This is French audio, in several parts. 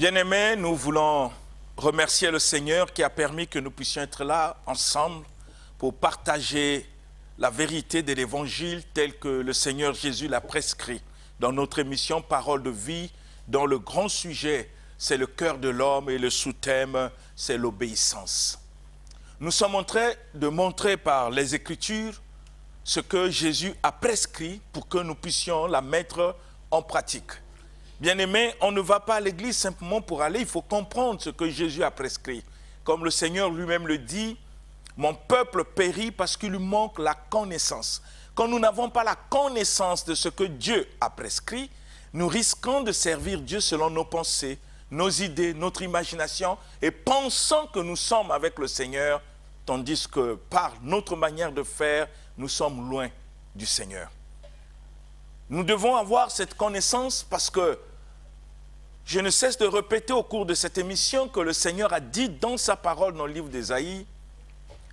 Bien-aimés, nous voulons remercier le Seigneur qui a permis que nous puissions être là ensemble pour partager la vérité de l'Évangile tel que le Seigneur Jésus l'a prescrit dans notre émission Parole de vie, dont le grand sujet, c'est le cœur de l'homme et le sous-thème, c'est l'obéissance. Nous sommes en train de montrer par les Écritures ce que Jésus a prescrit pour que nous puissions la mettre en pratique. Bien-aimés, on ne va pas à l'église simplement pour aller, il faut comprendre ce que Jésus a prescrit. Comme le Seigneur lui-même le dit, mon peuple périt parce qu'il lui manque la connaissance. Quand nous n'avons pas la connaissance de ce que Dieu a prescrit, nous risquons de servir Dieu selon nos pensées, nos idées, notre imagination, et pensant que nous sommes avec le Seigneur, tandis que par notre manière de faire, nous sommes loin du Seigneur. Nous devons avoir cette connaissance parce que je ne cesse de répéter au cours de cette émission que le Seigneur a dit dans sa parole dans le livre d'Ésaïe,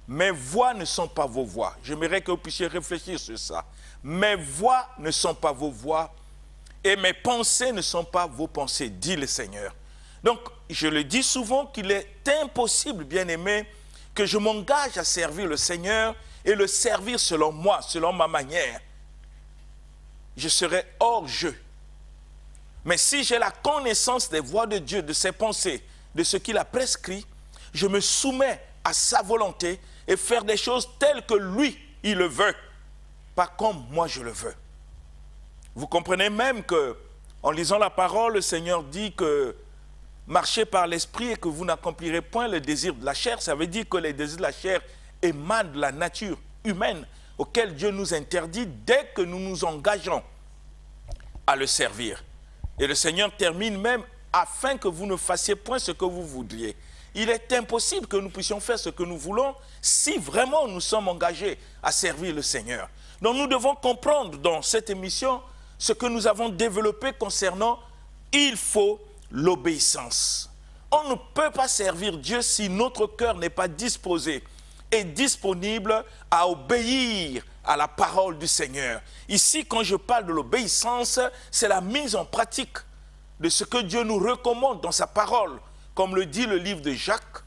mes voix ne sont pas vos voix. J'aimerais que vous puissiez réfléchir sur ça. Mes voix ne sont pas vos voix et mes pensées ne sont pas vos pensées, dit le Seigneur. Donc, je le dis souvent qu'il est impossible, bien-aimé, que je m'engage à servir le Seigneur et le servir selon moi, selon ma manière. Je serai hors jeu. Mais si j'ai la connaissance des voies de Dieu, de ses pensées, de ce qu'il a prescrit, je me soumets à sa volonté et faire des choses telles que lui, il le veut, pas comme moi je le veux. Vous comprenez même que, en lisant la parole, le Seigneur dit que marchez par l'esprit et que vous n'accomplirez point le désir de la chair. Ça veut dire que les désirs de la chair émanent de la nature humaine auquel Dieu nous interdit dès que nous nous engageons à le servir. Et le Seigneur termine même afin que vous ne fassiez point ce que vous voudriez. Il est impossible que nous puissions faire ce que nous voulons si vraiment nous sommes engagés à servir le Seigneur. Donc nous devons comprendre dans cette émission ce que nous avons développé concernant il faut l'obéissance. On ne peut pas servir Dieu si notre cœur n'est pas disposé et disponible à obéir à la parole du Seigneur. Ici, quand je parle de l'obéissance, c'est la mise en pratique de ce que Dieu nous recommande dans sa parole. Comme le dit le livre de Jacques,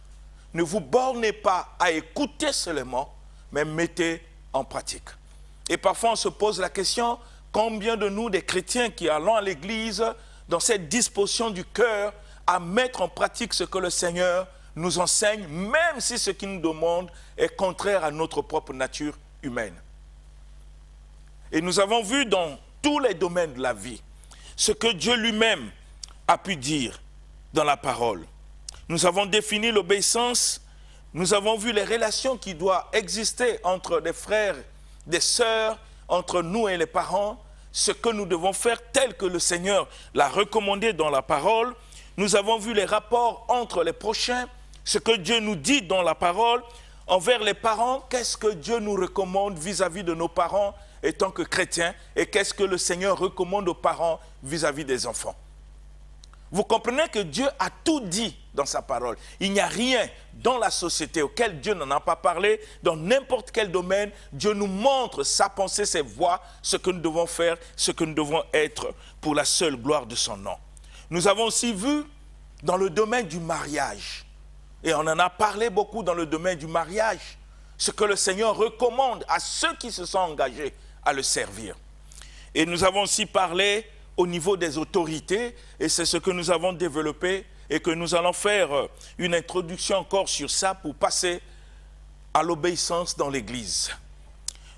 ne vous bornez pas à écouter seulement, mais mettez en pratique. Et parfois on se pose la question, combien de nous, des chrétiens qui allons à l'église, dans cette disposition du cœur, à mettre en pratique ce que le Seigneur nous enseigne, même si ce qu'il nous demande est contraire à notre propre nature humaine. Et nous avons vu dans tous les domaines de la vie ce que Dieu lui-même a pu dire dans la parole. Nous avons défini l'obéissance, nous avons vu les relations qui doivent exister entre des frères, des sœurs, entre nous et les parents, ce que nous devons faire tel que le Seigneur l'a recommandé dans la parole. Nous avons vu les rapports entre les prochains, ce que Dieu nous dit dans la parole. Envers les parents, qu'est-ce que Dieu nous recommande vis-à-vis de nos parents étant que chrétiens et qu'est-ce que le Seigneur recommande aux parents vis-à-vis des enfants. Vous comprenez que Dieu a tout dit dans sa parole. Il n'y a rien dans la société auquel Dieu n'en a pas parlé. Dans n'importe quel domaine, Dieu nous montre sa pensée, ses voies, ce que nous devons faire, ce que nous devons être pour la seule gloire de son nom. Nous avons aussi vu dans le domaine du mariage, et on en a parlé beaucoup dans le domaine du mariage, ce que le Seigneur recommande à ceux qui se sont engagés à le servir. Et nous avons aussi parlé au niveau des autorités, et c'est ce que nous avons développé et que nous allons faire une introduction encore sur ça pour passer à l'obéissance dans l'Église.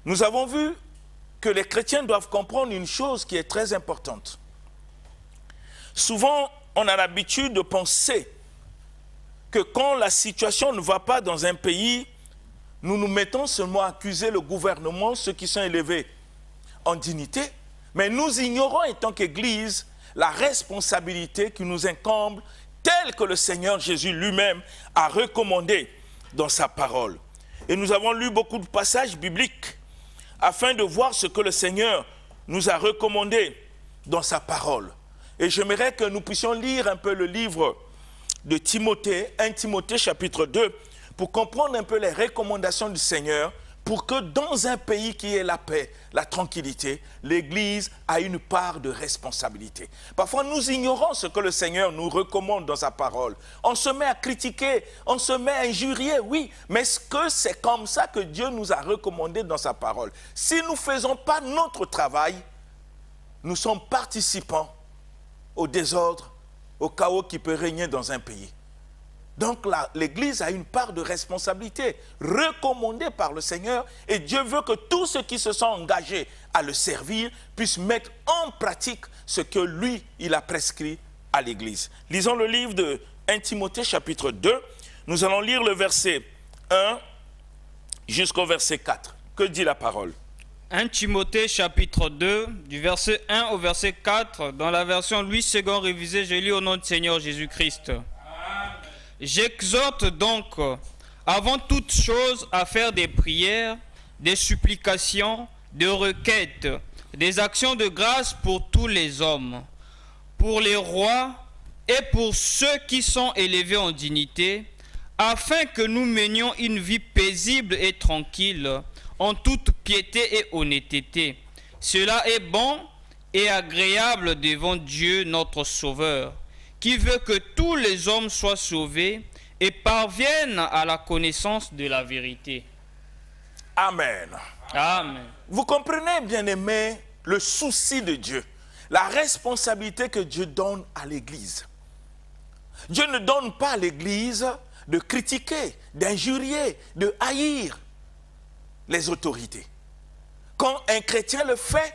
Nous avons vu que les chrétiens doivent comprendre une chose qui est très importante. Souvent, on a l'habitude de penser que quand la situation ne va pas dans un pays, nous nous mettons seulement à accuser le gouvernement, ceux qui sont élevés en dignité, mais nous ignorons en tant qu'Église la responsabilité qui nous incombe telle que le Seigneur Jésus lui-même a recommandé dans sa parole. Et nous avons lu beaucoup de passages bibliques afin de voir ce que le Seigneur nous a recommandé dans sa parole. Et j'aimerais que nous puissions lire un peu le livre de Timothée, 1 Timothée chapitre 2, pour comprendre un peu les recommandations du Seigneur pour que dans un pays qui est la paix, la tranquillité, l'Église a une part de responsabilité. Parfois, nous ignorons ce que le Seigneur nous recommande dans sa parole. On se met à critiquer, on se met à injurier, oui, mais est-ce que c'est comme ça que Dieu nous a recommandé dans sa parole? Si nous ne faisons pas notre travail, nous sommes participants au désordre, au chaos qui peut régner dans un pays. Donc l'Église a une part de responsabilité recommandée par le Seigneur et Dieu veut que tous ceux qui se sont engagés à le servir puissent mettre en pratique ce que lui, il a prescrit à l'Église. Lisons le livre de 1 Timothée chapitre 2. Nous allons lire le verset 1 jusqu'au verset 4. Que dit la parole? 1 Timothée chapitre 2, du verset 1 au verset 4, dans la version Louis II révisée, je lis au nom du Seigneur Jésus-Christ. J'exhorte donc, avant toute chose, à faire des prières, des supplications, des requêtes, des actions de grâce pour tous les hommes, pour les rois et pour ceux qui sont élevés en dignité, afin que nous menions une vie paisible et tranquille, en toute piété et honnêteté. Cela est bon et agréable devant Dieu notre Sauveur, qui veut que tous les hommes soient sauvés et parviennent à la connaissance de la vérité. Amen. Amen. Vous comprenez, bien-aimés, le souci de Dieu, la responsabilité que Dieu donne à l'Église. Dieu ne donne pas à l'Église de critiquer, d'injurier, de haïr les autorités. Quand un chrétien le fait,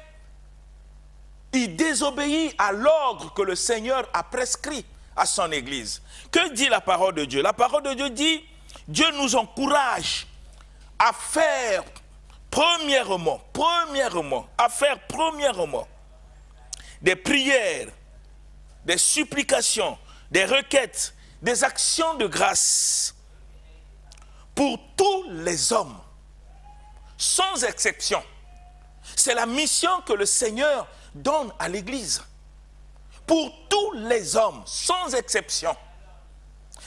il désobéit à l'ordre que le Seigneur a prescrit à son Église. Que dit la parole de Dieu? La parole de Dieu dit, Dieu nous encourage à faire premièrement, des prières, des supplications, des requêtes, des actions de grâce pour tous les hommes, sans exception. C'est la mission que le Seigneur donne à l'Église. Pour tous les hommes, sans exception.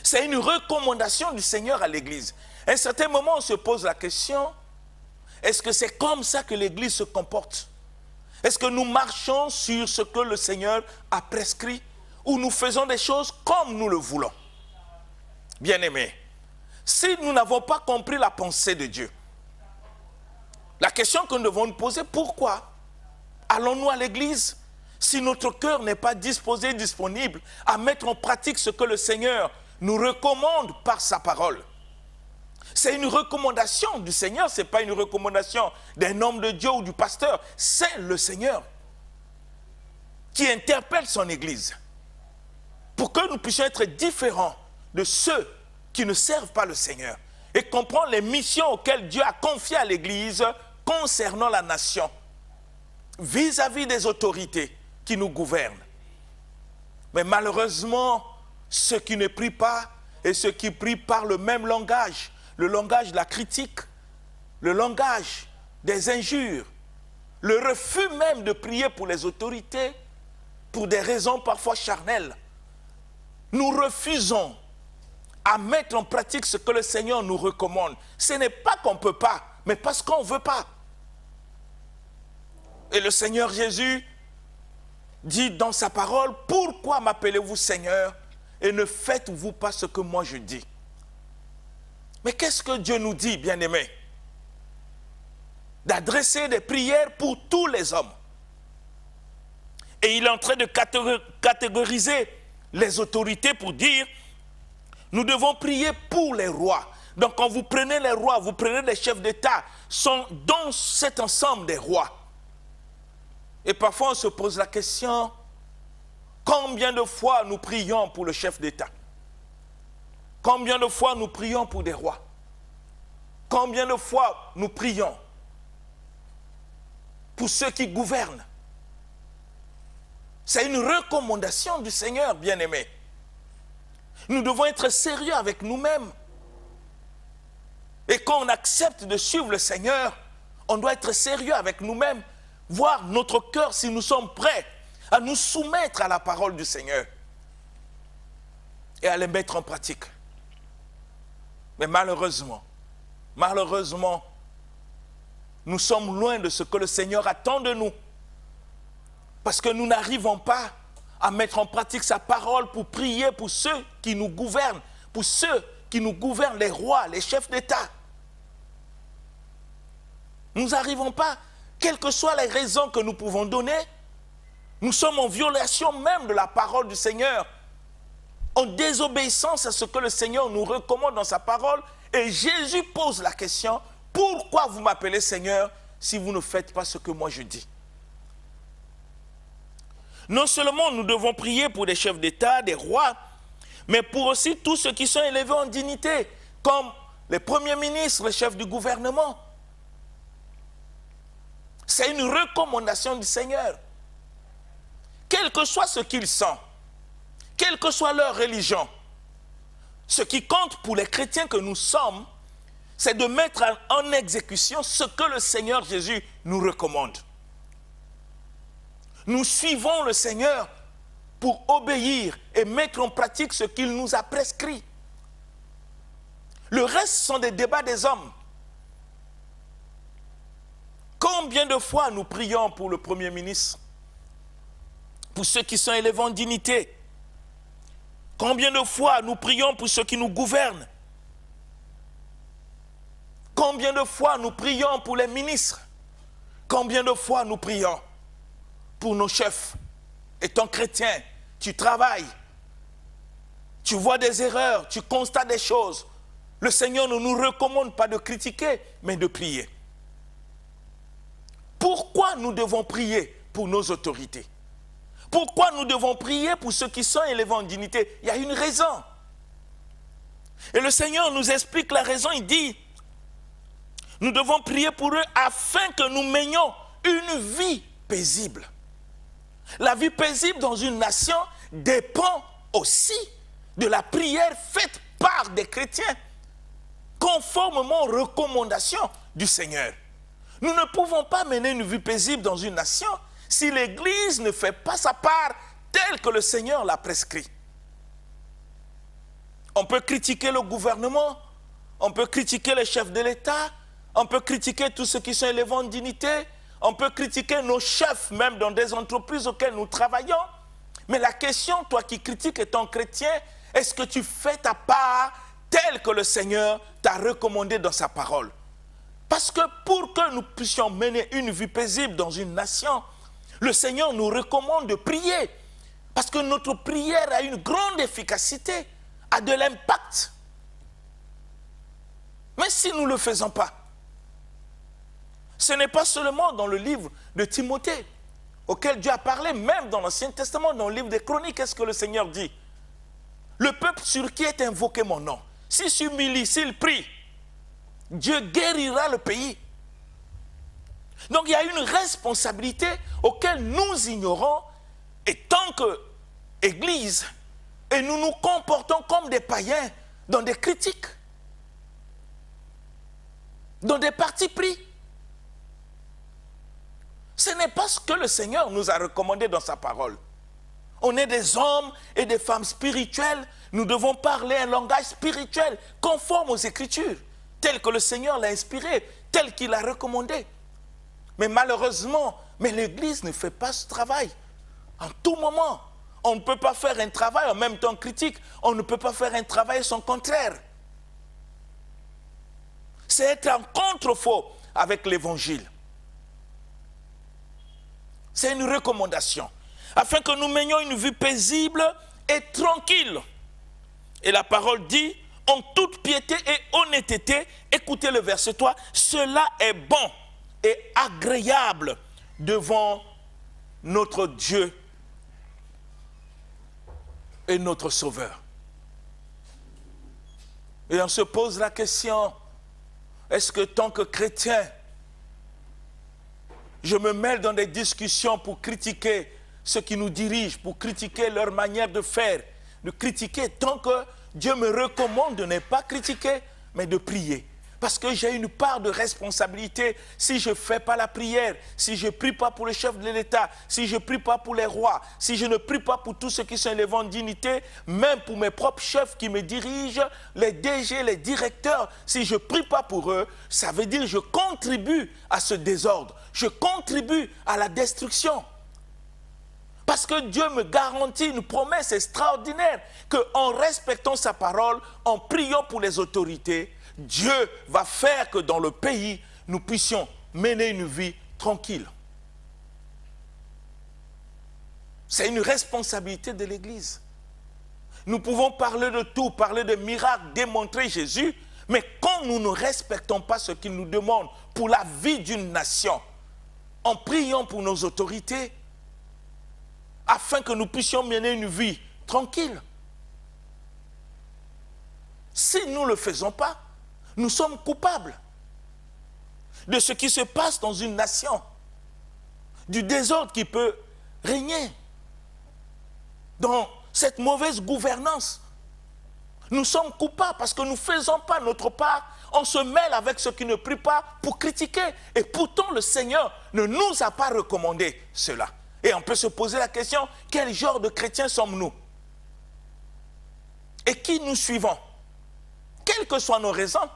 C'est une recommandation du Seigneur à l'Église. À un certain moment, on se pose la question, est-ce que c'est comme ça que l'Église se comporte? Est-ce que nous marchons sur ce que le Seigneur a prescrit ou nous faisons des choses comme nous le voulons? Bien-aimés, si nous n'avons pas compris la pensée de Dieu, la question que nous devons nous poser, pourquoi allons-nous à l'église si notre cœur n'est pas disposé, disponible à mettre en pratique ce que le Seigneur nous recommande par sa parole? C'est une recommandation du Seigneur, ce n'est pas une recommandation d'un homme de Dieu ou du pasteur. C'est le Seigneur qui interpelle son église pour que nous puissions être différents de ceux qui ne servent pas le Seigneur et comprendre les missions auxquelles Dieu a confiées à l'église concernant la nation, vis-à-vis des autorités qui nous gouvernent. Mais malheureusement, ceux qui ne prient pas et ceux qui prient parlent le même langage, le langage de la critique, le langage des injures, le refus même de prier pour les autorités, pour des raisons parfois charnelles. Nous refusons à mettre en pratique ce que le Seigneur nous recommande. Ce n'est pas qu'on ne peut pas, mais parce qu'on ne veut pas. Et le Seigneur Jésus dit dans sa parole, « Pourquoi m'appelez-vous Seigneur et ne faites-vous pas ce que moi je dis ?» Mais qu'est-ce que Dieu nous dit, bien-aimés? D'adresser des prières pour tous les hommes. Et il est en train de catégoriser les autorités pour dire, nous devons prier pour les rois. Donc quand vous prenez les rois, vous prenez les chefs d'État, sont dans cet ensemble des rois. Et parfois on se pose la question, combien de fois nous prions pour le chef d'État? Combien de fois nous prions pour des rois? Combien de fois nous prions pour ceux qui gouvernent? C'est une recommandation du Seigneur, bien-aimés. Nous devons être sérieux avec nous-mêmes. Et quand on accepte de suivre le Seigneur, on doit être sérieux avec nous-mêmes, voir notre cœur si nous sommes prêts à nous soumettre à la parole du Seigneur et à les mettre en pratique. Mais malheureusement, nous sommes loin de ce que le Seigneur attend de nous. Parce que nous n'arrivons pas à mettre en pratique sa parole pour prier pour ceux qui nous gouvernent, pour ceux qui nous gouvernent, les rois, les chefs d'État. Nous n'arrivons pas, quelles que soient les raisons que nous pouvons donner, nous sommes en violation même de la parole du Seigneur, en désobéissance à ce que le Seigneur nous recommande dans sa parole. Et Jésus pose la question, pourquoi vous m'appelez Seigneur si vous ne faites pas ce que moi je dis? Non seulement nous devons prier pour des chefs d'État, des rois, mais pour aussi tous ceux qui sont élevés en dignité, comme les premiers ministres, les chefs du gouvernement. C'est une recommandation du Seigneur. Quel que soit ce qu'ils sont, quelle que soit leur religion, ce qui compte pour les chrétiens que nous sommes, c'est de mettre en exécution ce que le Seigneur Jésus nous recommande. Nous suivons le Seigneur pour obéir et mettre en pratique ce qu'il nous a prescrit. Le reste sont des débats des hommes. Combien de fois nous prions pour le Premier ministre, pour ceux qui sont élevés en dignité? Combien de fois nous prions pour ceux qui nous gouvernent? Combien de fois nous prions pour les ministres? Combien de fois nous prions pour nos chefs? Étant chrétien, tu travailles, tu vois des erreurs, tu constates des choses. Le Seigneur ne nous recommande pas de critiquer, mais de prier. Pourquoi nous devons prier pour nos autorités? Pourquoi nous devons prier pour ceux qui sont élevés en dignité? Il y a une raison. Et le Seigneur nous explique la raison. Il dit, nous devons prier pour eux afin que nous menions une vie paisible. La vie paisible dans une nation dépend aussi de la prière faite par des chrétiens, conformément aux recommandations du Seigneur. Nous ne pouvons pas mener une vie paisible dans une nation si l'Église ne fait pas sa part telle que le Seigneur l'a prescrit. On peut critiquer le gouvernement, on peut critiquer les chefs de l'État, on peut critiquer tous ceux qui sont élevés en dignité, on peut critiquer nos chefs même dans des entreprises auxquelles nous travaillons. Mais la question, toi qui critiques étant chrétien, est-ce que tu fais ta part telle que le Seigneur t'a recommandé dans sa parole? Parce que pour que nous puissions mener une vie paisible dans une nation, le Seigneur nous recommande de prier. Parce que notre prière a une grande efficacité, a de l'impact. Mais si nous ne le faisons pas, ce n'est pas seulement dans le livre de Timothée, auquel Dieu a parlé, même dans l'Ancien Testament, dans le livre des Chroniques, qu'est-ce que le Seigneur dit? Le peuple sur qui est invoqué mon nom, s'il s'humilie, s'il prie, Dieu guérira le pays. Donc il y a une responsabilité auquel nous ignorons, et tant qu'Église, et nous nous comportons comme des païens dans des critiques, dans des partis pris. Ce n'est pas ce que le Seigneur nous a recommandé dans sa parole. On est des hommes et des femmes spirituels. Nous devons parler un langage spirituel conforme aux Écritures, tel que le Seigneur l'a inspiré, tel qu'il l'a recommandé. Mais malheureusement, l'Église ne fait pas ce travail. En tout moment, on ne peut pas faire un travail en même temps critique. On ne peut pas faire un travail son contraire. C'est être en contre-faux avec l'Évangile. C'est une recommandation, afin que nous menions une vie paisible et tranquille. Et la parole dit, en toute piété et honnêteté, écoutez le verset 3, cela est bon et agréable devant notre Dieu et notre Sauveur. Et on se pose la question, est-ce que tant que chrétien, je me mêle dans des discussions pour critiquer ceux qui nous dirigent, pour critiquer leur manière de faire, de critiquer tant que Dieu me recommande de ne pas critiquer, mais de prier. Parce que j'ai une part de responsabilité. Si je ne fais pas la prière, si je ne prie pas pour le chef de l'État, si je ne prie pas pour les rois, si je ne prie pas pour tous ceux qui sont élevés en dignité, même pour mes propres chefs qui me dirigent, les DG, les directeurs, si je ne prie pas pour eux, ça veut dire que je contribue à ce désordre. Je contribue à la destruction. Parce que Dieu me garantit une promesse extraordinaire qu'en respectant sa parole, en priant pour les autorités, Dieu va faire que dans le pays, nous puissions mener une vie tranquille. C'est une responsabilité de l'Église. Nous pouvons parler de tout, parler de miracles, démontrer Jésus, mais quand nous ne respectons pas ce qu'il nous demande pour la vie d'une nation, en priant pour nos autorités, afin que nous puissions mener une vie tranquille. Si nous ne le faisons pas, nous sommes coupables de ce qui se passe dans une nation, du désordre qui peut régner, dans cette mauvaise gouvernance. Nous sommes coupables parce que nous ne faisons pas notre part. On se mêle avec ceux qui ne prient pas pour critiquer. Et pourtant, le Seigneur ne nous a pas recommandé cela. Et on peut se poser la question, quel genre de chrétiens sommes-nous? Et qui nous suivons? Quelles que soient nos raisons,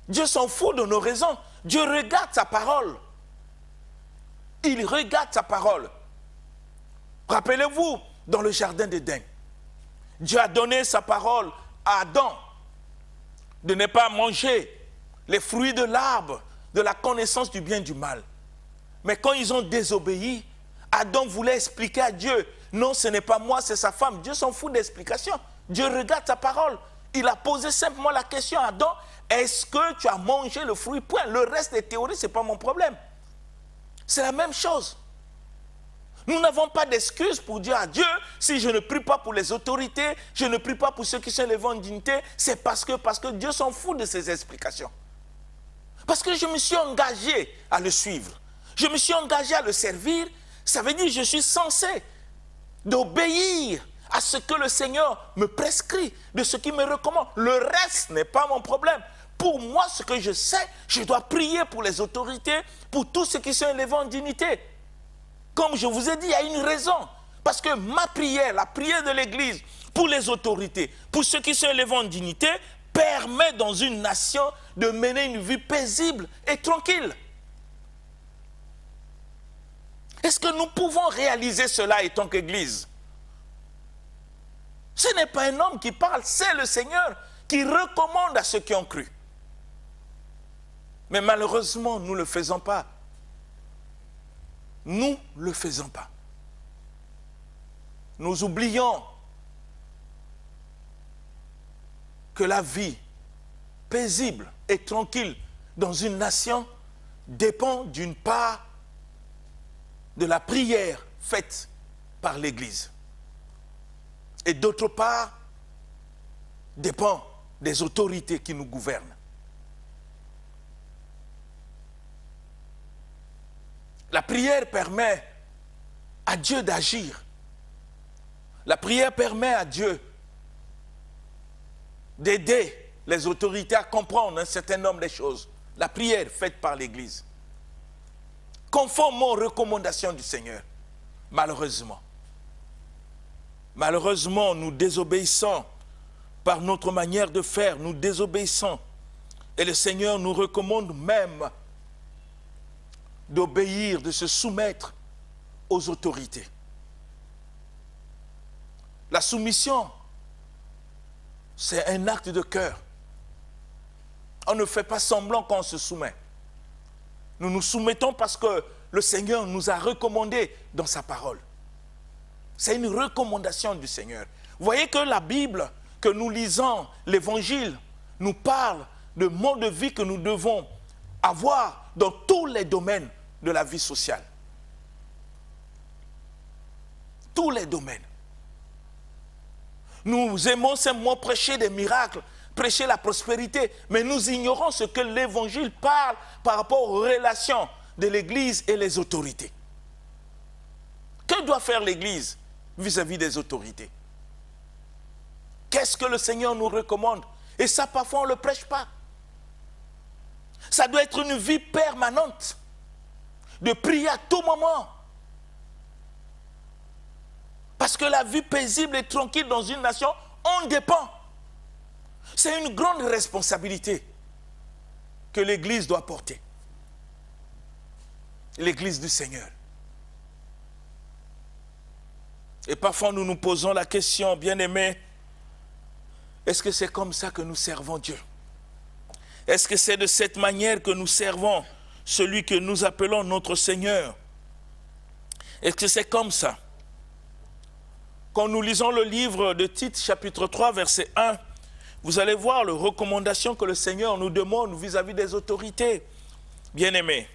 Dieu s'en fout de nos raisons. Dieu regarde sa parole. Il regarde sa parole. Rappelez-vous, dans le jardin d'Éden, Dieu a donné sa parole à Adam de ne pas manger les fruits de l'arbre de la connaissance du bien et du mal. Mais quand ils ont désobéi, Adam voulait expliquer à Dieu, non, ce n'est pas moi, c'est sa femme. Dieu s'en fout d'explication. Dieu regarde sa parole. Il a posé simplement la question à Adam, est-ce que tu as mangé le fruit? Point. Le reste des théories, ce n'est pas mon problème. C'est la même chose. Nous n'avons pas d'excuse pour dire à Dieu, si je ne prie pas pour les autorités, je ne prie pas pour ceux qui sont élevés en dignité, c'est parce que Dieu s'en fout de ces explications. Parce que je me suis engagé à le suivre. Je me suis engagé à le servir. Ça veut dire que je suis censé d'obéir à ce que le Seigneur me prescrit, de ce qu'il me recommande. Le reste n'est pas mon problème. Pour moi, ce que je sais, je dois prier pour les autorités, pour tous ceux qui sont élevés en dignité. Comme je vous ai dit, il y a une raison. Parce que ma prière, la prière de l'Église, pour les autorités, pour ceux qui sont élevés en dignité, permet dans une nation de mener une vie paisible et tranquille. Est-ce que nous pouvons réaliser cela en tant qu'Église? Ce n'est pas un homme qui parle, c'est le Seigneur qui recommande à ceux qui ont cru. Mais malheureusement, nous ne le faisons pas. Nous ne le faisons pas. Nous oublions que la vie paisible et tranquille dans une nation dépend d'une part de la prière faite par l'Église. Et d'autre part, dépend des autorités qui nous gouvernent. La prière permet à Dieu d'agir. La prière permet à Dieu d'aider les autorités à comprendre un certain nombre de choses. La prière faite par l'Église. Conformément aux recommandations du Seigneur. Malheureusement, nous désobéissons par notre manière de faire, nous désobéissons. Et le Seigneur nous recommande même d'obéir, de se soumettre aux autorités. La soumission, c'est un acte de cœur. On ne fait pas semblant qu'on se soumet. Nous nous soumettons parce que le Seigneur nous a recommandé dans sa parole. C'est une recommandation du Seigneur. Vous voyez que la Bible, que nous lisons, l'Évangile, nous parle de mode de vie que nous devons avoir dans tous les domaines de la vie sociale. Tous les domaines. Nous aimons simplement prêcher des miracles, prêcher la prospérité, mais nous ignorons ce que l'Évangile parle par rapport aux relations de l'Église et les autorités. Que doit faire l'Église vis-à-vis des autorités? Qu'est-ce que le Seigneur nous recommande? Et ça, parfois, on ne le prêche pas. Ça doit être une vie permanente, de prier à tout moment. Parce que la vie paisible et tranquille dans une nation en dépend. C'est une grande responsabilité que l'Église doit porter. L'Église du Seigneur. Et parfois nous nous posons la question, bien-aimés, est-ce que c'est comme ça que nous servons Dieu? Est-ce que c'est de cette manière que nous servons celui que nous appelons notre Seigneur? Est-ce que c'est comme ça? Quand nous lisons le livre de Tite, chapitre 3, verset 1, vous allez voir les recommandations que le Seigneur nous demande vis-à-vis des autorités. Bien-aimés,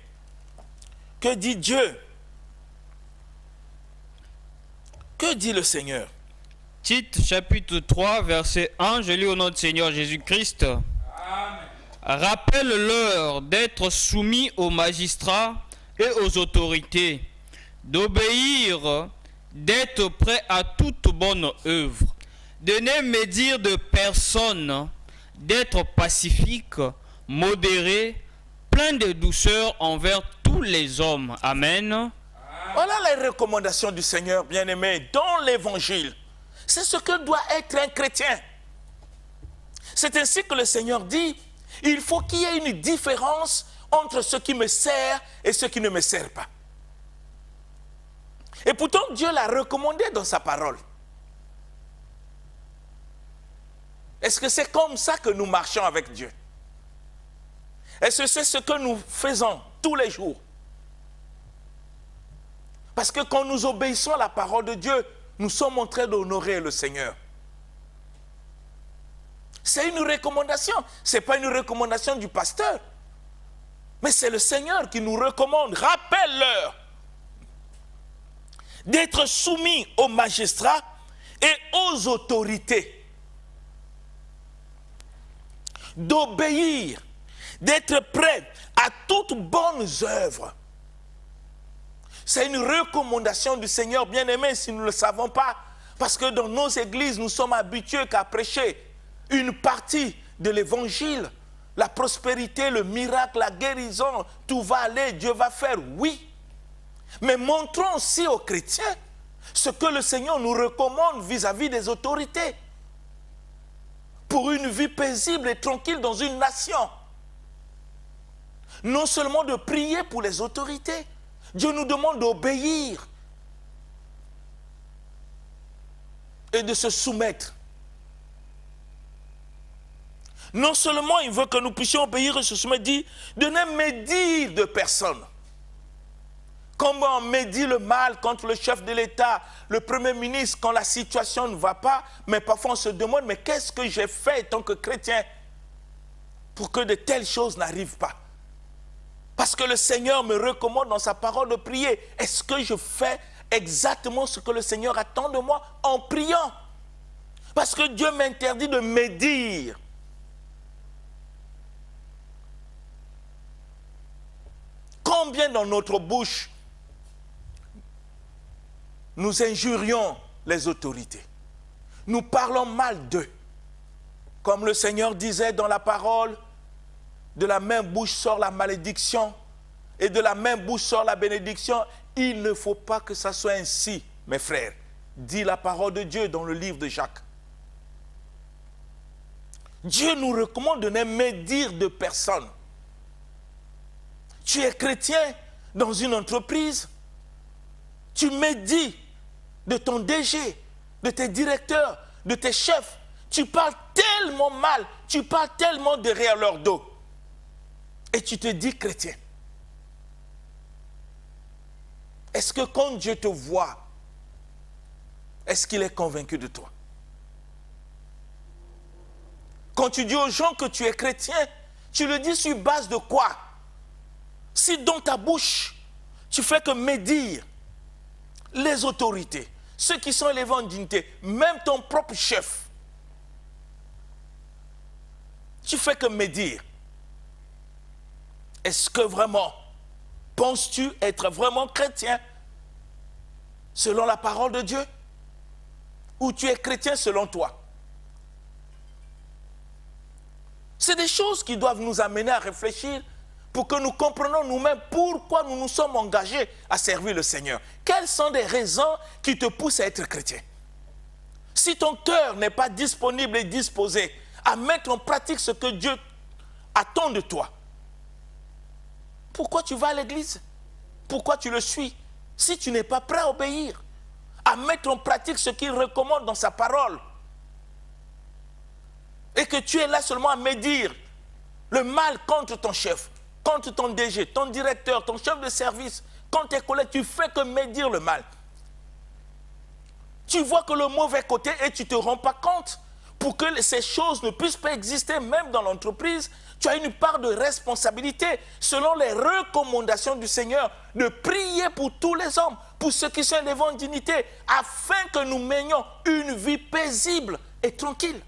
que dit Dieu? Que dit le Seigneur? Tite, chapitre 3, verset 1, je lis au nom du Seigneur Jésus-Christ. Amen. Rappelle-leur d'être soumis aux magistrats et aux autorités, d'obéir, d'être prêts à toute bonne œuvre, de ne médire de personne, d'être pacifique, modéré, plein de douceur envers tous les hommes. Amen. Voilà les recommandations du Seigneur, bien-aimé, dans l'Évangile. C'est ce que doit être un chrétien. C'est ainsi que le Seigneur dit, il faut qu'il y ait une différence entre ce qui me sert et ce qui ne me sert pas. Et pourtant, Dieu l'a recommandé dans sa parole. Est-ce que c'est comme ça que nous marchons avec Dieu? Est-ce que c'est ce que nous faisons tous les jours? Parce que quand nous obéissons à la parole de Dieu, nous sommes en train d'honorer le Seigneur. C'est une recommandation. Ce n'est pas une recommandation du pasteur. Mais c'est le Seigneur qui nous recommande. Rappelle-leur d'être soumis aux magistrats et aux autorités. D'obéir, d'être prêt à toutes bonnes œuvres. C'est une recommandation du Seigneur, bien-aimé, si nous ne le savons pas. Parce que dans nos églises, nous sommes habitués qu'à prêcher une partie de l'évangile. La prospérité, le miracle, la guérison, tout va aller, Dieu va faire, oui. Mais montrons aussi aux chrétiens ce que le Seigneur nous recommande vis-à-vis des autorités. Pour une vie paisible et tranquille dans une nation. Non seulement de prier pour les autorités, Dieu nous demande d'obéir et de se soumettre. Non seulement il veut que nous puissions obéir et se soumettre, dit de ne médire de personne. Comment on médit le mal contre le chef de l'État, le Premier ministre, quand la situation ne va pas, mais parfois on se demande, mais qu'est-ce que j'ai fait en tant que chrétien pour que de telles choses n'arrivent pas? Parce que le Seigneur me recommande dans sa parole de prier. Est-ce que je fais exactement ce que le Seigneur attend de moi en priant? Parce que Dieu m'interdit de médire. Combien dans notre bouche nous injurions les autorités? Nous parlons mal d'eux. Comme le Seigneur disait dans la parole, de la même bouche sort la malédiction et de la même bouche sort la bénédiction. Il ne faut pas que ça soit ainsi, mes frères. Dit la parole de Dieu dans le livre de Jacques. Dieu nous recommande de ne médire de personne. Tu es chrétien dans une entreprise, tu médis de ton DG, de tes directeurs, de tes chefs. Tu parles tellement mal, tu parles tellement derrière leur dos. Et tu te dis chrétien. Est-ce que quand Dieu te voit, est-ce qu'il est convaincu de toi? Quand tu dis aux gens que tu es chrétien, tu le dis sur base de quoi? Si dans ta bouche, tu fais que médire les autorités, ceux qui sont élevés en dignité, même ton propre chef, tu fais que médire. Est-ce que vraiment, penses-tu être vraiment chrétien selon la parole de Dieu? Ou tu es chrétien selon toi? C'est des choses qui doivent nous amener à réfléchir pour que nous comprenions nous-mêmes pourquoi nous nous sommes engagés à servir le Seigneur. Quelles sont les raisons qui te poussent à être chrétien? Si ton cœur n'est pas disponible et disposé à mettre en pratique ce que Dieu attend de toi, pourquoi tu vas à l'église? Pourquoi tu le suis? Si tu n'es pas prêt à obéir, à mettre en pratique ce qu'il recommande dans sa parole, et que tu es là seulement à médire le mal contre ton chef, contre ton DG, ton directeur, ton chef de service, contre tes collègues, tu fais que médire le mal. Tu vois que le mauvais côté et tu ne te rends pas compte. Pour que ces choses ne puissent pas exister même dans l'entreprise, tu as une part de responsabilité selon les recommandations du Seigneur de prier pour tous les hommes, pour ceux qui sont élevés en dignité, afin que nous menions une vie paisible et tranquille.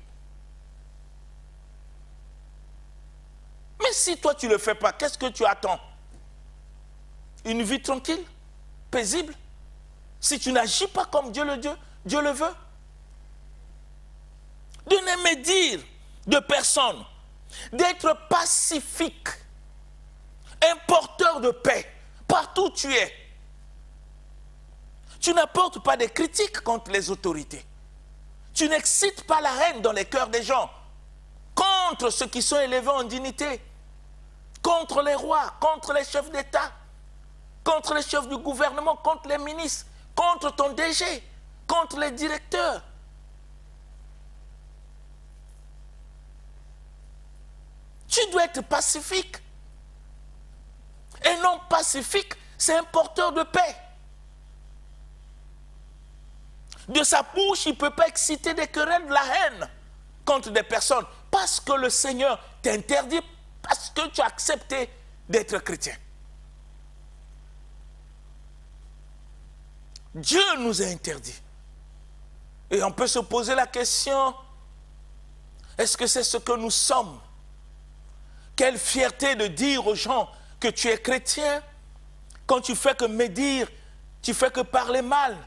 Mais si toi tu ne le fais pas, qu'est-ce que tu attends? Une vie tranquille, paisible? Si tu n'agis pas comme Dieu le veut? De n'aimer dire de personne, d'être pacifique, un porteur de paix, partout où tu es. Tu n'apportes pas des critiques contre les autorités. Tu n'excites pas la haine dans les cœurs des gens, contre ceux qui sont élevés en dignité, contre les rois, contre les chefs d'État, contre les chefs du gouvernement, contre les ministres, contre ton DG, contre les directeurs. Tu dois être pacifique. Et non pacifique, c'est un porteur de paix. De sa bouche, il ne peut pas exciter des querelles, de la haine contre des personnes. Parce que le Seigneur t'interdit, parce que tu as accepté d'être chrétien. Dieu nous a interdit. Et on peut se poser la question, est-ce que c'est ce que nous sommes? Quelle fierté de dire aux gens que tu es chrétien quand tu fais que médire, tu fais que parler mal,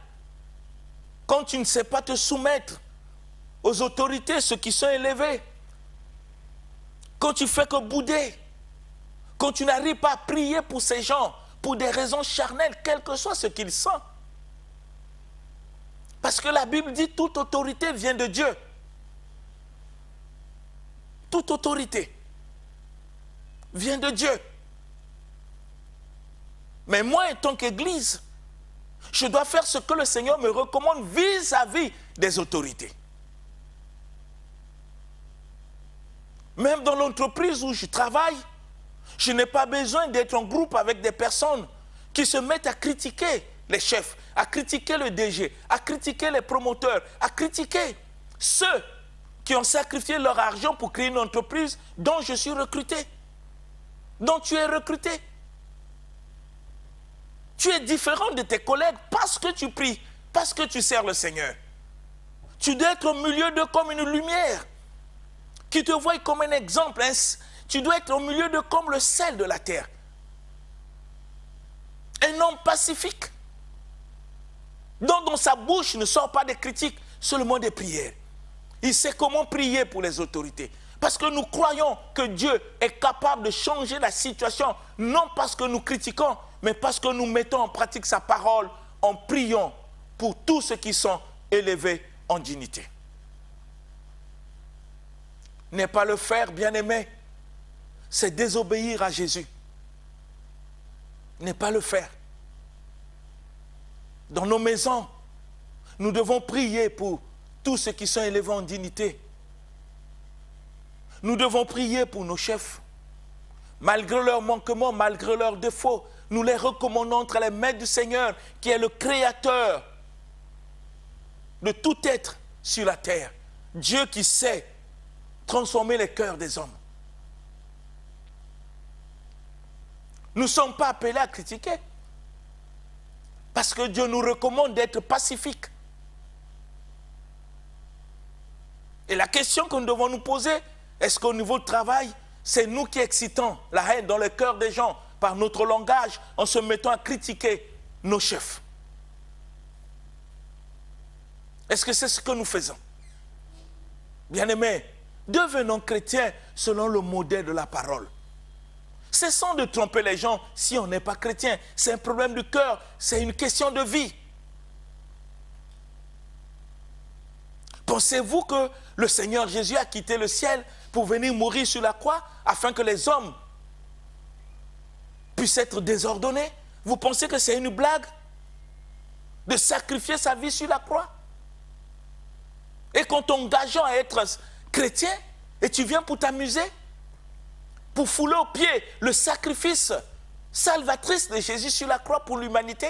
quand tu ne sais pas te soumettre aux autorités, ceux qui sont élevés, quand tu fais que bouder, quand tu n'arrives pas à prier pour ces gens, pour des raisons charnelles, quel que soit ce qu'ils sont. Parce que la Bible dit toute autorité vient de Dieu. Toute autorité vient de Dieu. Mais moi, en tant qu'Église, je dois faire ce que le Seigneur me recommande vis-à-vis des autorités. Même dans l'entreprise où je travaille, je n'ai pas besoin d'être en groupe avec des personnes qui se mettent à critiquer les chefs, à critiquer le DG, à critiquer les promoteurs, à critiquer ceux qui ont sacrifié leur argent pour créer une entreprise dont je suis recruté, dont tu es recruté. Tu es différent de tes collègues parce que tu pries, parce que tu sers le Seigneur. Tu dois être au milieu d'eux comme une lumière qui te voit comme un exemple. Tu dois être au milieu d'eux comme le sel de la terre. Un homme pacifique, dont dans sa bouche ne sort pas des critiques, seulement des prières. Il sait comment prier pour les autorités. Parce que nous croyons que Dieu est capable de changer la situation, non parce que nous critiquons, mais parce que nous mettons en pratique sa parole en priant pour tous ceux qui sont élevés en dignité. Ne pas le faire, bien-aimé, c'est désobéir à Jésus. Ne pas le faire. Dans nos maisons, nous devons prier pour tous ceux qui sont élevés en dignité. Nous devons prier pour nos chefs. Malgré leurs manquements, malgré leurs défauts, nous les recommandons entre les mains du Seigneur, qui est le créateur de tout être sur la terre. Dieu qui sait transformer les cœurs des hommes. Nous ne sommes pas appelés à critiquer. Parce que Dieu nous recommande d'être pacifiques. Et la question que nous devons nous poser, est-ce qu'au niveau du travail, c'est nous qui excitons la haine dans le cœur des gens par notre langage en se mettant à critiquer nos chefs? Est-ce que c'est ce que nous faisons? Bien-aimés, devenons chrétiens selon le modèle de la parole. Cessons de tromper les gens si on n'est pas chrétien. C'est un problème du cœur, c'est une question de vie. Pensez-vous que le Seigneur Jésus a quitté le ciel pour venir mourir sur la croix afin que les hommes puissent être désordonnés? Vous pensez que c'est une blague de sacrifier sa vie sur la croix? Et qu'en t'engageant à être chrétien, et tu viens pour t'amuser, pour fouler aux pieds le sacrifice salvatrice de Jésus sur la croix pour l'humanité,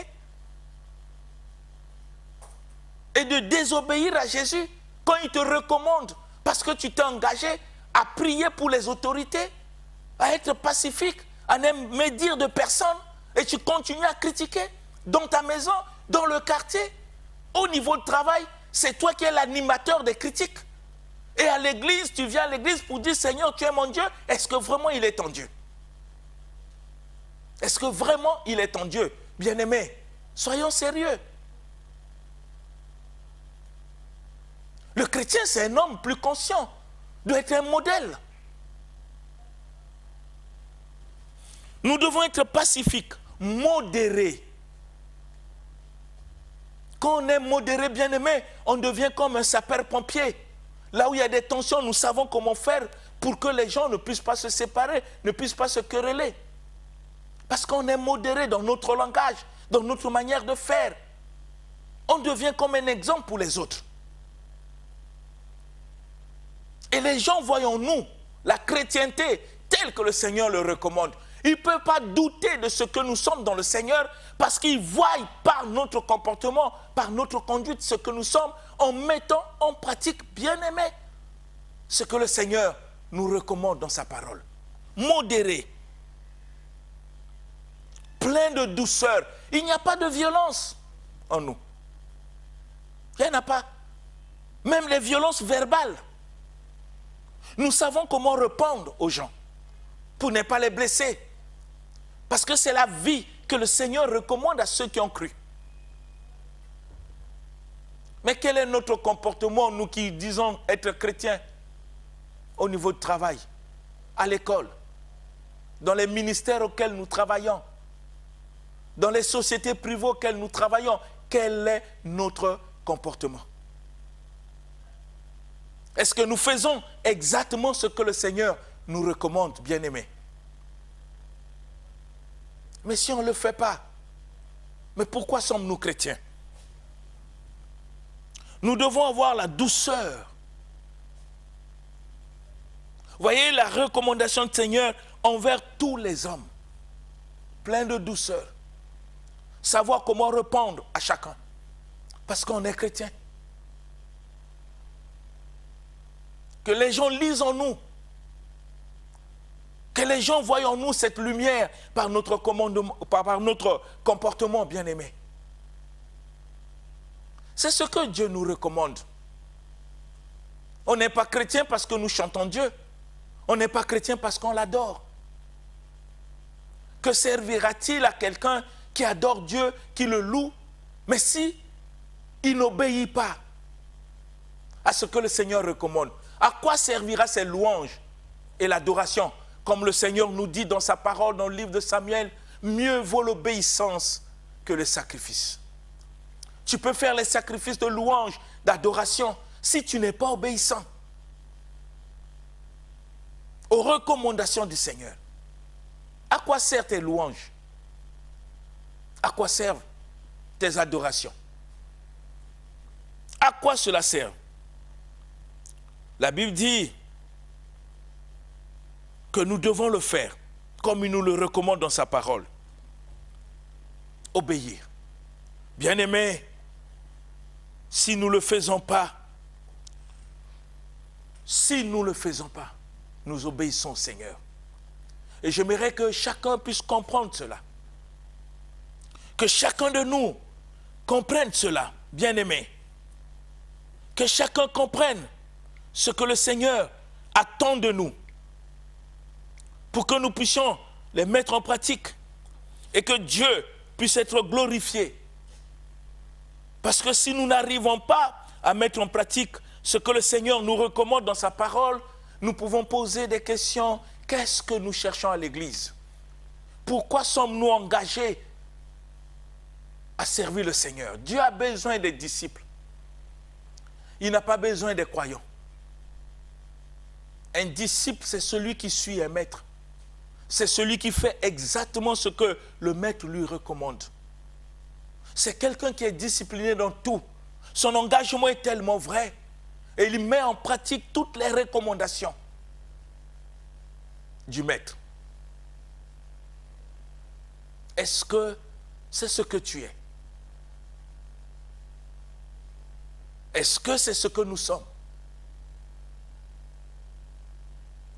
et de désobéir à Jésus quand il te recommande, parce que tu t'es engagé à prier pour les autorités, à être pacifique, à ne médire de personne, et tu continues à critiquer dans ta maison, dans le quartier, au niveau de travail. C'est toi qui es l'animateur des critiques. Et à l'église, tu viens à l'église pour dire, Seigneur, tu es mon Dieu. Est-ce que vraiment il est ton Dieu? Est-ce que vraiment il est ton Dieu? Bien-aimés, soyons sérieux. Le chrétien, c'est un homme plus conscient, doit être un modèle. Nous devons être pacifiques, modérés. Quand on est modéré, bien-aimé, on devient comme un sapeur-pompier. Là où il y a des tensions, nous savons comment faire pour que les gens ne puissent pas se séparer, ne puissent pas se quereller. Parce qu'on est modéré dans notre langage, dans notre manière de faire. On devient comme un exemple pour les autres. Et les gens voient en nous la chrétienté telle que le Seigneur le recommande. Ils ne peuvent pas douter de ce que nous sommes dans le Seigneur parce qu'ils voient par notre comportement, par notre conduite, ce que nous sommes en mettant en pratique, bien-aimé, ce que le Seigneur nous recommande dans sa parole. Modéré, plein de douceur. Il n'y a pas de violence en nous. Il n'y en a pas. Même les violences verbales. Nous savons comment répondre aux gens pour ne pas les blesser. Parce que c'est la vie que le Seigneur recommande à ceux qui ont cru. Mais quel est notre comportement, nous qui disons être chrétiens, au niveau du travail, à l'école, dans les ministères auxquels nous travaillons, dans les sociétés privées auxquelles nous travaillons? Quel est notre comportement? Est-ce que nous faisons exactement ce que le Seigneur nous recommande, bien-aimés? Mais si on ne le fait pas, mais pourquoi sommes-nous chrétiens? Nous devons avoir la douceur. Voyez la recommandation du Seigneur envers tous les hommes. Plein de douceur. Savoir comment répondre à chacun. Parce qu'on est chrétien. Que les gens lisent en nous. Que les gens voient en nous cette lumière par notre comportement, bien-aimé. C'est ce que Dieu nous recommande. On n'est pas chrétien parce que nous chantons Dieu. On n'est pas chrétien parce qu'on l'adore. Que servira-t-il à quelqu'un qui adore Dieu, qui le loue, mais si il n'obéit pas à ce que le Seigneur recommande? À quoi servira ces louanges et l'adoration? Comme le Seigneur nous dit dans sa parole, dans le livre de Samuel, mieux vaut l'obéissance que le sacrifice. Tu peux faire les sacrifices de louange, d'adoration, si tu n'es pas obéissant aux recommandations du Seigneur. À quoi servent tes louanges? À quoi servent tes adorations? À quoi cela sert? La Bible dit que nous devons le faire comme il nous le recommande dans sa parole. Obéir. Bien-aimés, si nous ne le faisons pas, nous obéissons au Seigneur. Et j'aimerais que chacun puisse comprendre cela. Que chacun de nous comprenne cela, bien-aimés. Que chacun comprenne ce que le Seigneur attend de nous, pour que nous puissions les mettre en pratique et que Dieu puisse être glorifié. Parce que si nous n'arrivons pas à mettre en pratique ce que le Seigneur nous recommande dans sa parole, nous pouvons poser des questions. Qu'est-ce que nous cherchons à l'église? Pourquoi sommes-nous engagés à servir le Seigneur? Dieu a besoin des disciples. Il n'a pas besoin des croyants. Un disciple, c'est celui qui suit un maître. C'est celui qui fait exactement ce que le maître lui recommande. C'est quelqu'un qui est discipliné dans tout. Son engagement est tellement vrai. Et il met en pratique toutes les recommandations du maître. Est-ce que c'est ce que tu es? Est-ce que c'est ce que nous sommes?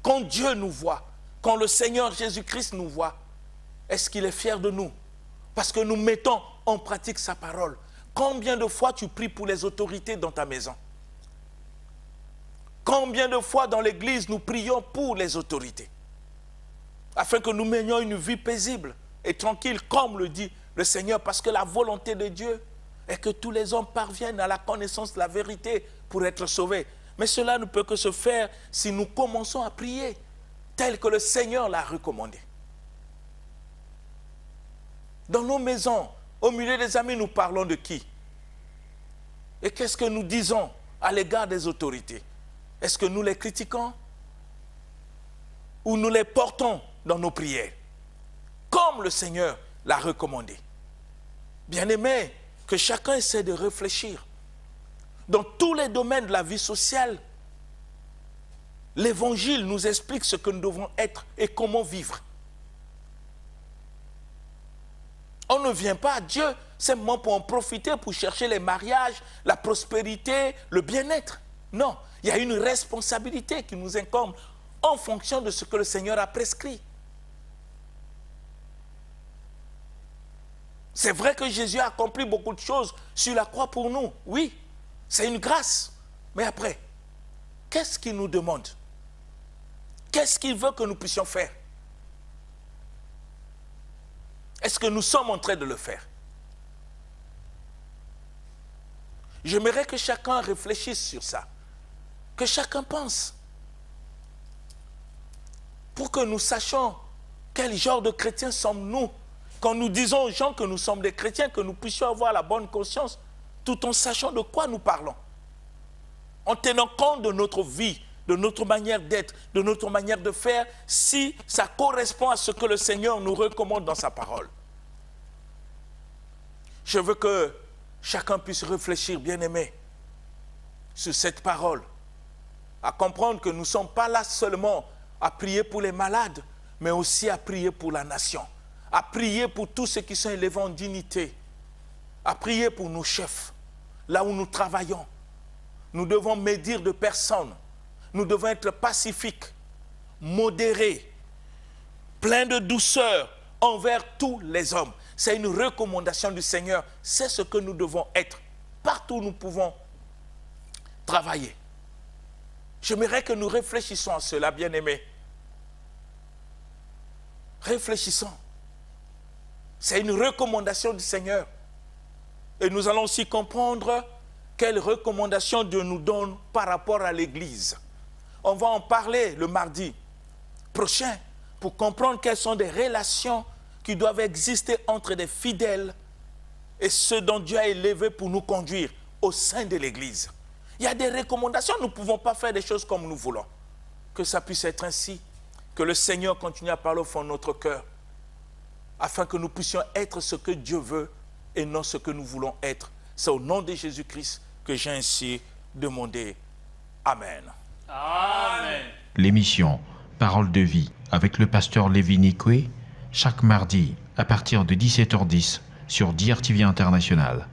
Quand Dieu nous voit, quand le Seigneur Jésus-Christ nous voit, est-ce qu'il est fier de nous? Parce que nous mettons en pratique sa parole. Combien de fois tu pries pour les autorités dans ta maison? Combien de fois dans l'église nous prions pour les autorités? Afin que nous menions une vie paisible et tranquille, comme le dit le Seigneur, parce que la volonté de Dieu est que tous les hommes parviennent à la connaissance de la vérité pour être sauvés. Mais cela ne peut que se faire si nous commençons à prier tel que le Seigneur l'a recommandé. Dans nos maisons, au milieu des amis, nous parlons de qui? Et qu'est-ce que nous disons à l'égard des autorités? Est-ce que nous les critiquons? Ou nous les portons dans nos prières, comme le Seigneur l'a recommandé? Bien-aimés, que chacun essaie de réfléchir. Dans tous les domaines de la vie sociale, l'Évangile nous explique ce que nous devons être et comment vivre. On ne vient pas à Dieu simplement pour en profiter, pour chercher les mariages, la prospérité, le bien-être. Non, il y a une responsabilité qui nous incombe en fonction de ce que le Seigneur a prescrit. C'est vrai que Jésus a accompli beaucoup de choses sur la croix pour nous. Oui, c'est une grâce. Mais après, qu'est-ce qu'il nous demande? Qu'est-ce qu'il veut que nous puissions faire? Est-ce que nous sommes en train de le faire? J'aimerais que chacun réfléchisse sur ça. Que chacun pense. Pour que nous sachions quel genre de chrétiens sommes-nous. Quand nous disons aux gens que nous sommes des chrétiens, que nous puissions avoir la bonne conscience, tout en sachant de quoi nous parlons. En tenant compte de notre vie, de notre manière d'être, de notre manière de faire, si ça correspond à ce que le Seigneur nous recommande dans sa parole. Je veux que chacun puisse réfléchir, bien-aimé, sur cette parole, à comprendre que nous ne sommes pas là seulement à prier pour les malades, mais aussi à prier pour la nation, à prier pour tous ceux qui sont élevés en dignité, à prier pour nos chefs, là où nous travaillons. Nous devons médire de personne. Nous devons être pacifiques, modérés, pleins de douceur envers tous les hommes. C'est une recommandation du Seigneur. C'est ce que nous devons être. Partout où nous pouvons travailler. J'aimerais que nous réfléchissions à cela, bien-aimés. Réfléchissons. C'est une recommandation du Seigneur. Et nous allons aussi comprendre quelles recommandations Dieu nous donne par rapport à l'Église. On va en parler le mardi prochain pour comprendre quelles sont les relations qui doivent exister entre des fidèles et ceux dont Dieu a élevé pour nous conduire au sein de l'Église. Il y a des recommandations, nous ne pouvons pas faire des choses comme nous voulons. Que ça puisse être ainsi, que le Seigneur continue à parler au fond de notre cœur, afin que nous puissions être ce que Dieu veut et non ce que nous voulons être. C'est au nom de Jésus-Christ que j'ai ainsi demandé. Amen. Amen. L'émission Parole de vie avec le pasteur Lévi Nikwe, chaque mardi à partir de 17h10 sur DRTV International.